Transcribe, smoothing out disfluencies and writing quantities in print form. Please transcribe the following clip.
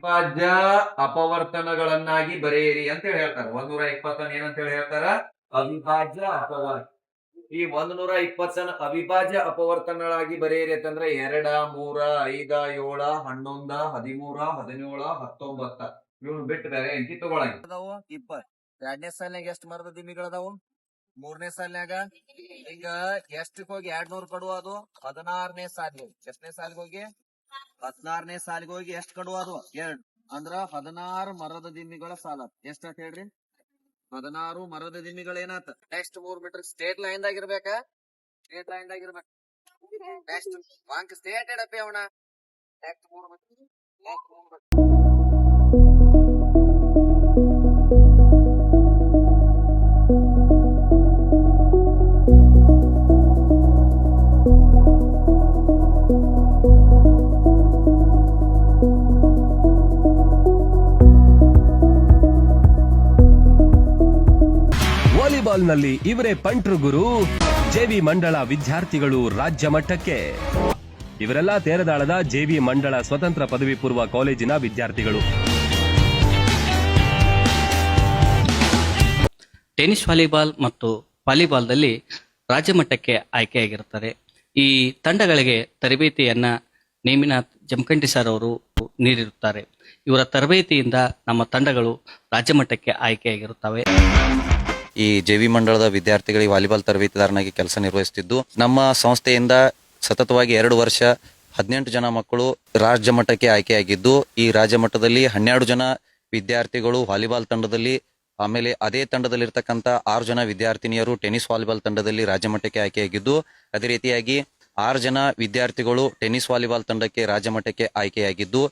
ಅವಿಭಾಜ್ಯ ಅಪವರ್ತನಗಳನ್ನಾಗಿ ಬರೆಯಿರಿ ಅಂತ ಹೇಳಿ ಹೇಳ್ತಾರೆ. 120 ಏನಂತ ಹೇಳಿ ಹೇಳ್ತಾರ? ಅವಿಭಾಜ್ಯ ಅಪವರ್ತನ. ಈ 120 ಅವಿಭಾಜ್ಯ ಅಪವರ್ತನಗಳಾಗಿ ಬರೆಯಿರಿ ಅಂತಂದ್ರೆ 2, 3, 5, 7, 11, 13, 17, 19 ಇವ್ನು ಬಿಟ್ಟು ಬೇರೆ ಎಂಟಿ ತಗೊಳಂಗ. 20 ಎರಡನೇ ಸಾಲಿನಾಗ ಎಷ್ಟು ಮರದ ದಿಮ್ಮಿಗಳದಾವು? ಮೂರನೇ ಸಾಲಿನಾಗ ಈಗ ಎಷ್ಟಕ್ ಹೋಗಿ 200 ಕಡುವ ಅದು 16ನೇ ಸಾಲಿಗೆ ಹೋಗಿ. ಎಷ್ಟನೇ ಸಾಲಿಗೆ ಹೋಗಿ? 16ನೇ ಸಾಲಿಗೆ ಹೋಗಿ ಎಷ್ಟು ಕಡುವ ಅದು? 2 ಅಂದ್ರ 16 ಮರದ ದಿಮ್ಮಿಗಳ ಸಾಲ. ಎಷ್ಟ ಹೇಳ್ರಿ? 16 ಮರದ ದಿಮ್ಮಿಗಳು ಏನಾತ? ನೆಕ್ಸ್ಟ್ 3 ಮೀಟರ್ ಸ್ಟೇಟ್ ಲೈನ್ ದಾಗಿರ್ಬೇಕಾ? ಸ್ಟೇಟ್ ಲೈನ್ ದಾಗಿರ್ಬೇಕು. ನೆಕ್ಸ್ಟ್ ವಾಂಕ್ ಸ್ಟೇಟ್ ಎಡಪಿ ಅವನ ನೆಕ್ಸ್ಟ್ 3 ಮೀಟರ್. ವಾಲಿಬಾಲ್ನಲ್ಲಿ ಇವರೇ ಪಂಟ್ರು ಗುರು. ಜೆವಿ ಮಂಡಳ ವಿದ್ಯಾರ್ಥಿಗಳು ರಾಜ್ಯ ಮಟ್ಟಕ್ಕೆ. ಇವರೆಲ್ಲ ತೇರದಾಳದ ಜೆವಿ ಮಂಡಳ ಸ್ವತಂತ್ರ ಪದವಿ ಪೂರ್ವ ಕಾಲೇಜಿನ ವಿದ್ಯಾರ್ಥಿಗಳು. ಟೆನಿಸ್ ವಾಲಿಬಾಲ್ ಮತ್ತು ವಾಲಿಬಾಲ್ನಲ್ಲಿ ರಾಜ್ಯ ಮಟ್ಟಕ್ಕೆ ಆಯ್ಕೆಯಾಗಿರುತ್ತದೆ. ಈ ತಂಡಗಳಿಗೆ ತರಬೇತಿಯನ್ನ ನೇಮಿನಾಥ್ ಜಮಖಂಡಿ ಸರ್ ಅವರು ನೀಡಿರುತ್ತಾರೆ. ಇವರ ತರಬೇತಿಯಿಂದ ನಮ್ಮ ತಂಡಗಳು ರಾಜ್ಯ ಮಟ್ಟಕ್ಕೆ ಆಯ್ಕೆಯಾಗಿರುತ್ತವೆ. ಈ ಜೆವಿ ಮಂಡಳದ ವಿದ್ಯಾರ್ಥಿಗಳಿಗೆ ವಾಲಿಬಾಲ್ ತರಬೇತಿದಾರನಾಗಿ ಕೆಲಸ ನಿರ್ವಹಿಸುತ್ತಿದ್ದು, ನಮ್ಮ ಸಂಸ್ಥೆಯಿಂದ ಸತತವಾಗಿ 2 ವರ್ಷ 18 ಜನ ಮಕ್ಕಳು ರಾಜ್ಯ ಮಟ್ಟಕ್ಕೆ ಆಯ್ಕೆಯಾಗಿದ್ದು, ಈ ರಾಜ್ಯ ಮಟ್ಟದಲ್ಲಿ 12 ಜನ ವಿದ್ಯಾರ್ಥಿಗಳು ವಾಲಿಬಾಲ್ ತಂಡದಲ್ಲಿ, ಆಮೇಲೆ ಅದೇ ತಂಡದಲ್ಲಿರ್ತಕ್ಕಂಥ 6 ಜನ ವಿದ್ಯಾರ್ಥಿನಿಯರು ಟೆನಿಸ್ ವಾಲಿಬಾಲ್ ತಂಡದಲ್ಲಿ ರಾಜ್ಯ ಮಟ್ಟಕ್ಕೆ ಆಯ್ಕೆಯಾಗಿದ್ದು, ಅದೇ ರೀತಿಯಾಗಿ 6 ಜನ ವಿದ್ಯಾರ್ಥಿಗಳು ಟೆನಿಸ್ ವಾಲಿಬಾಲ್ ತಂಡಕ್ಕೆ ರಾಜ್ಯ ಮಟ್ಟಕ್ಕೆ ಆಯ್ಕೆಯಾಗಿದ್ದು,